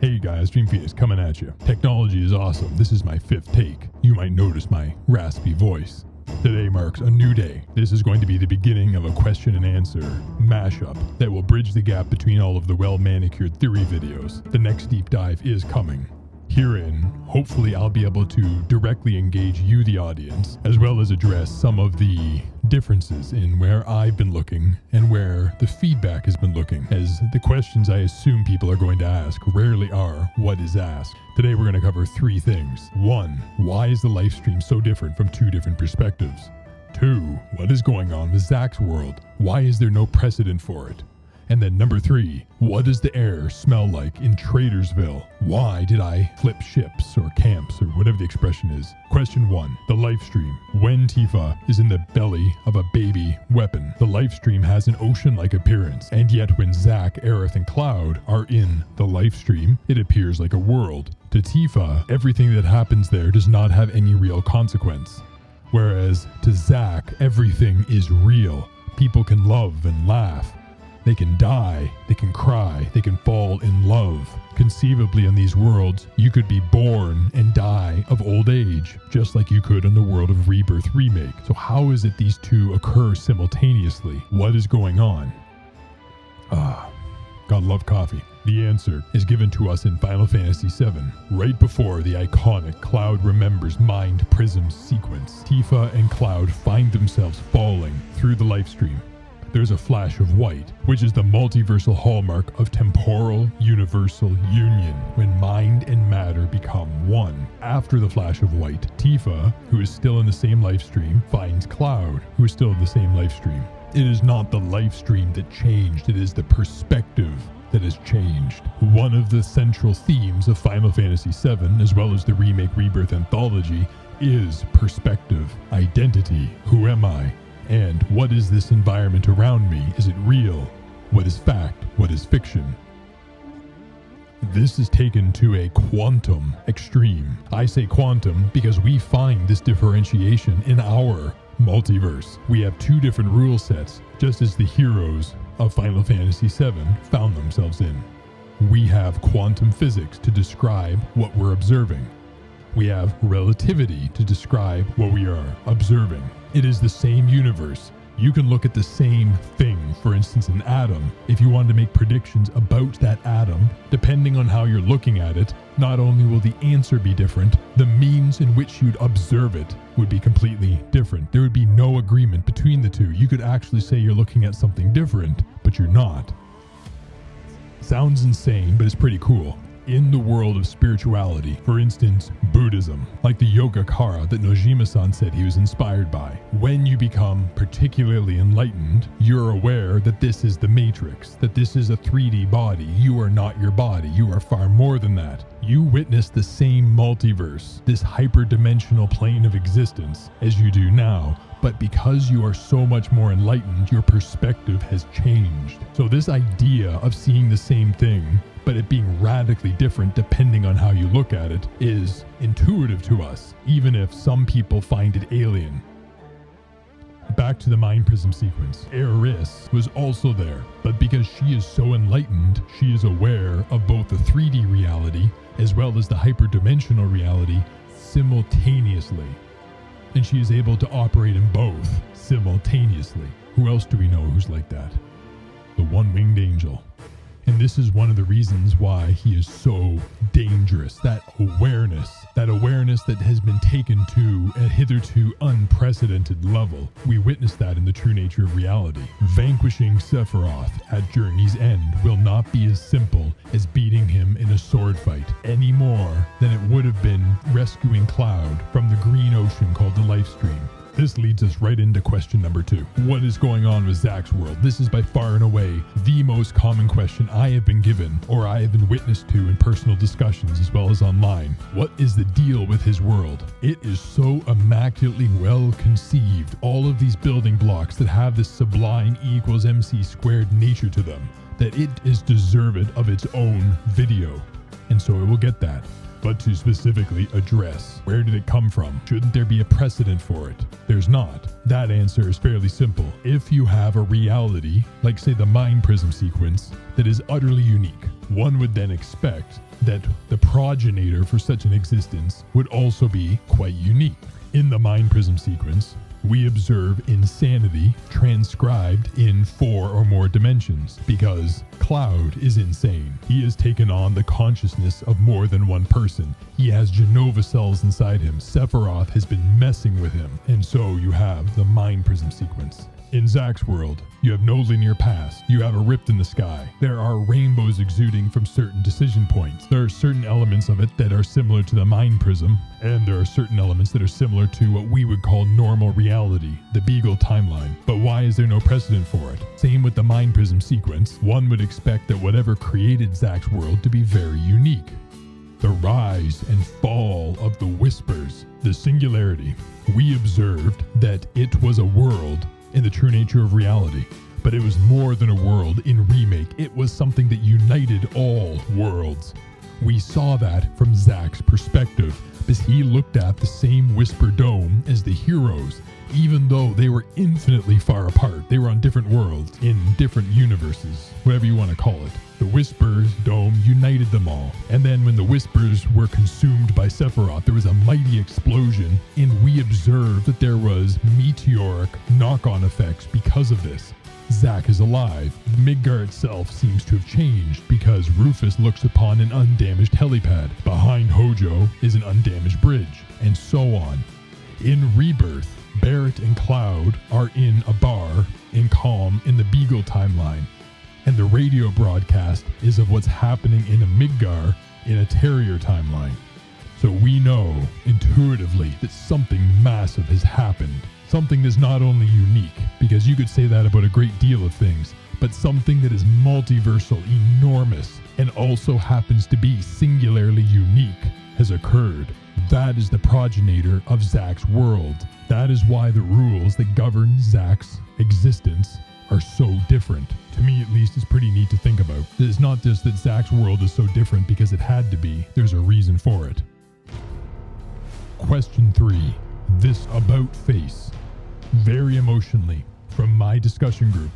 Hey guys, Dream Phoenix coming at you. Technology is awesome. This is my 5th take. You might notice my raspy voice. Today marks a new day. This is going to be the beginning of a question and answer mashup that will bridge the gap between all of the well-manicured theory videos. The next deep dive is coming. Herein, hopefully I'll be able to directly engage you, the audience, as well as address some of the differences in where I've been looking and where the feedback has been looking, as the questions I assume people are going to ask rarely are what is asked. Today we're going to cover 3 things. 1, why is the Lifestream so different from 2 different perspectives? 2, what is going on with Zack's world? Why is there no precedent for it? And then number 3, what does the air smell like in Traitorsville? Why did I flip ships or camps or whatever the expression is? Question 1, the Lifestream. When Tifa is in the belly of a baby weapon, the Lifestream has an ocean-like appearance. And yet when Zack, Aerith, and Cloud are in the Lifestream, it appears like a world. To Tifa, everything that happens there does not have any real consequence. Whereas to Zack, everything is real. People can love and laugh. They can die, they can cry, they can fall in love. Conceivably in these worlds, you could be born and die of old age, just like you could in the world of Rebirth Remake. So how is it these 2 occur simultaneously? What is going on? God love coffee. The answer is given to us in Final Fantasy VII, right before the iconic Cloud Remembers Mind Prism sequence. Tifa and Cloud find themselves falling through the Lifestream. There's a flash of white, which is the multiversal hallmark of temporal universal union, when mind and matter become one. After the flash of white, Tifa, who is still in the same Lifestream, finds Cloud, who is still in the same Lifestream. It is not the Lifestream that changed, it is the perspective that has changed. One of the central themes of Final Fantasy VII, as well as the Remake Rebirth anthology, is perspective, identity. Who am I? And what is this environment around me? Is it real? What is fact? What is fiction? This is taken to a quantum extreme. I say quantum because we find this differentiation in our multiverse. We have 2 different rule sets, just as the heroes of Final Fantasy VII found themselves in. We have quantum physics to describe what we're observing. We have relativity to describe what we are observing. It is the same universe. You can look at the same thing, for instance an atom. If you wanted to make predictions about that atom, depending on how you're looking at it, not only will the answer be different, the means in which you'd observe it would be completely different. There would be no agreement between the 2. You could actually say you're looking at something different, but you're not. Sounds insane, but it's pretty cool. In the world of spirituality, for instance, Buddhism, like the Yogacara that Nojima-san said he was inspired by, when you become particularly enlightened, you're aware that this is the Matrix, that this is a 3D body. You are not your body. You are far more than that. You witness the same multiverse, this hyperdimensional plane of existence, as you do now. But because you are so much more enlightened, your perspective has changed. So this idea of seeing the same thing, but it being radically different depending on how you look at it, is intuitive to us, even if some people find it alien. Back to the Mind Prism sequence. Aerith was also there, but because she is so enlightened, she is aware of both the 3D reality as well as the hyperdimensional reality simultaneously. And she is able to operate in both simultaneously. Who else do we know who's like that? The one-winged angel. And this is one of the reasons why he is so dangerous. That awareness that has been taken to a hitherto unprecedented level. We witness that in the true nature of reality. Vanquishing Sephiroth at Journey's End will not be as simple as beating him in a sword fight, any more than it would have been rescuing Cloud from the green ocean called the Lifestream. This leads us right into question number 2. What is going on with Zack's world? This is by far and away the most common question I have been given, or I have been witness to in personal discussions as well as online. What is the deal with his world? It is so immaculately well conceived. All of these building blocks that have this sublime E equals MC squared nature to them, that it is deserved of its own video. And so it will get that. but to specifically address where did it come from? Shouldn't there be a precedent for it? There's not. That answer is fairly simple. If you have a reality, like say the Mind Prism sequence, that is utterly unique, one would then expect that the progenitor for such an existence would also be quite unique. In the Mind Prism sequence, we observe insanity transcribed in 4 or more dimensions because Cloud is insane. He has taken on the consciousness of more than one person. He has Genova cells inside him. Sephiroth has been messing with him. And so you have the Mind Prism sequence. In Zack's world, you have no linear past. You have a rift in the sky. There are rainbows exuding from certain decision points. There are certain elements of it that are similar to the Mind Prism, and there are certain elements that are similar to what we would call normal reality, the Beagle timeline. But why is there no precedent for it? Same with the Mind Prism sequence. One would expect that whatever created Zack's world to be very unique. The rise and fall of the Whispers, the singularity. We observed that it was a world in the true nature of reality, but it was more than a world in Remake. It was something that united all worlds. We saw that from Zack's perspective, because he looked at the same Whisper Dome as the heroes, even though they were infinitely far apart. They were on different worlds, in different universes, whatever you want to call it. The Whispers Dome united them all. And then when the Whispers were consumed by Sephiroth, there was a mighty explosion, and we observed that there was meteoric knock-on effects because of this. Zack is alive. Midgar itself seems to have changed because Rufus looks upon an undamaged helipad. Behind Hojo is an undamaged bridge, and so on. In Rebirth, Barrett and Cloud are in a bar in Calm in the Beagle timeline, and the radio broadcast is of what's happening in a Midgar in a Terrier timeline. So we know intuitively that something massive has happened. Something that's not only unique, because you could say that about a great deal of things, but something that is multiversal, enormous, and also happens to be singularly unique has occurred. That is the progenitor of Zack's world. That is why the rules that govern Zack's existence are so different. To me, at least, it's pretty neat to think about. It's not just that Zack's world is so different because it had to be. There's a reason for it. Question 3. This about face. Very emotionally, from my discussion group.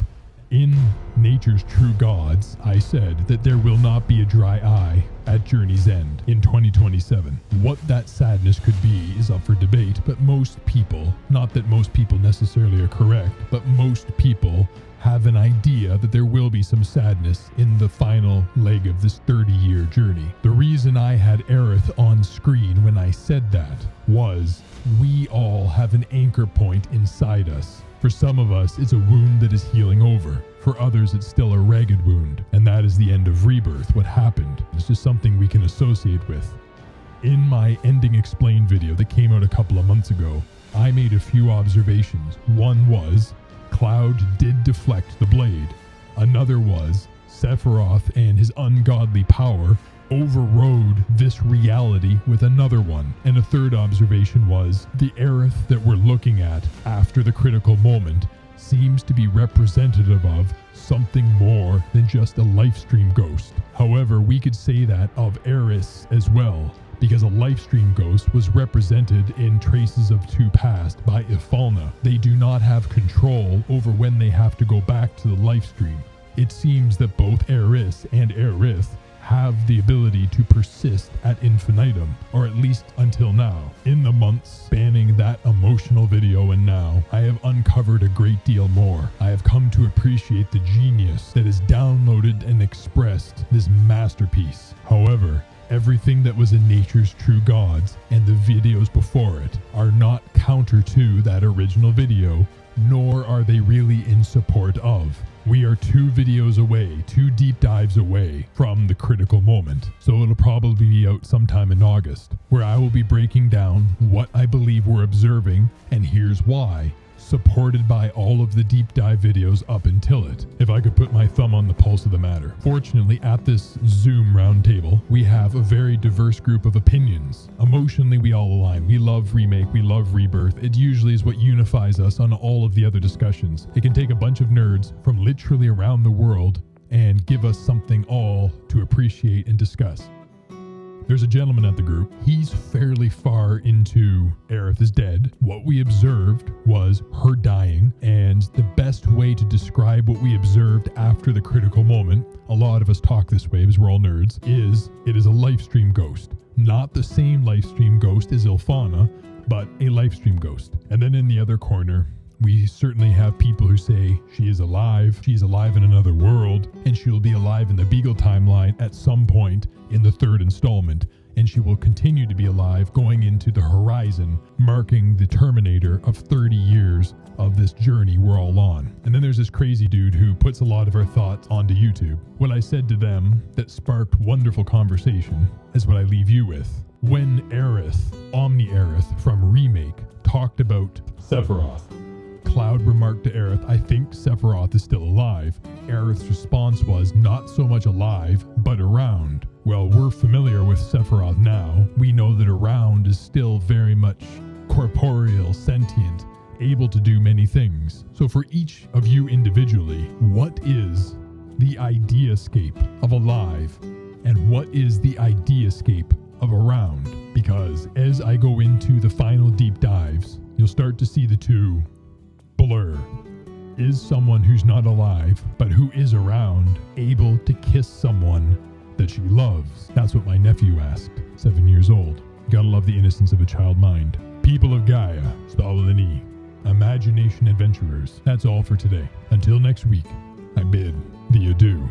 In Nature's True Gods, I said that there will not be a dry eye at Journey's End in 2027. What that sadness could be is up for debate, but most people, not that most people necessarily are correct, but most people have an idea that there will be some sadness in the final leg of this 30-year journey. The reason I had Aerith on screen when I said that was we all have an anchor point inside us. For some of us, it's a wound that is healing over. For others, it's still a ragged wound, and that is the end of Rebirth, what happened. It's just something we can associate with. In my Ending Explained video that came out a couple of months ago, I made a few observations. One was, Cloud did deflect the blade. Another was, Sephiroth and his ungodly power overrode this reality with another one. And a third observation was, the Aerith that we're looking at after the critical moment seems to be representative of something more than just a Lifestream ghost. However, we could say that of Aerith as well, because a Lifestream ghost was represented in Traces of Two Past by Ifalna. They do not have control over when they have to go back to the Lifestream. It seems that both Aerith and Aerith have the ability to persist at infinitum, or at least until now. In the months spanning that emotional video and now, I have uncovered a great deal more. I have come to appreciate the genius that is downloaded and expressed this masterpiece. However, everything that was in Nature's True Gods and the videos before it are not counter to that original video, nor are they really in support of. We are 2 videos away, 2 deep dives away from the critical moment. So it'll probably be out sometime in August, where I will be breaking down what I believe we're observing, and here's why, supported by all of the deep dive videos up until it, if I could put my thumb on the pulse of the matter. Fortunately, at this Zoom roundtable, we have a very diverse group of opinions. Emotionally, we all align. We love Remake, we love Rebirth. It usually is what unifies us on all of the other discussions. It can take a bunch of nerds from literally around the world and give us something all to appreciate and discuss. There's a gentleman at the group. He's fairly far into Aerith is dead. What we observed was her dying, and the best way to describe what we observed after the critical moment, a lot of us talk this way because we're all nerds, is it is a Lifestream ghost. Not the same Lifestream ghost as Ilfana, but a Lifestream ghost. And then in the other corner, we certainly have people who say she is alive in another world, and she'll be alive in the Beagle timeline at some point in the third installment, and she will continue to be alive going into the horizon, marking the terminator of 30 years of this journey we're all on. And then there's this crazy dude who puts a lot of our thoughts onto YouTube. What I said to them that sparked wonderful conversation is what I leave you with. When Aerith, Omni-Aerith from Remake, talked about Sephiroth, Cloud remarked to Aerith, I think Sephiroth is still alive. Aerith's response was, not so much alive, but around. Well, we're familiar with Sephiroth now. We know that around is still very much corporeal, sentient, able to do many things. So for each of you individually, what is the ideascape of alive? And what is the ideascape of around? Because as I go into the final deep dives, you'll start to see the two blur. Is someone who's not alive, but who is around, able to kiss someone that she loves? That's what my nephew asked, 7 years old. Gotta love the innocence of a child mind. People of Gaia, Stalini, imagination adventurers. That's all for today. Until next week, I bid thee adieu.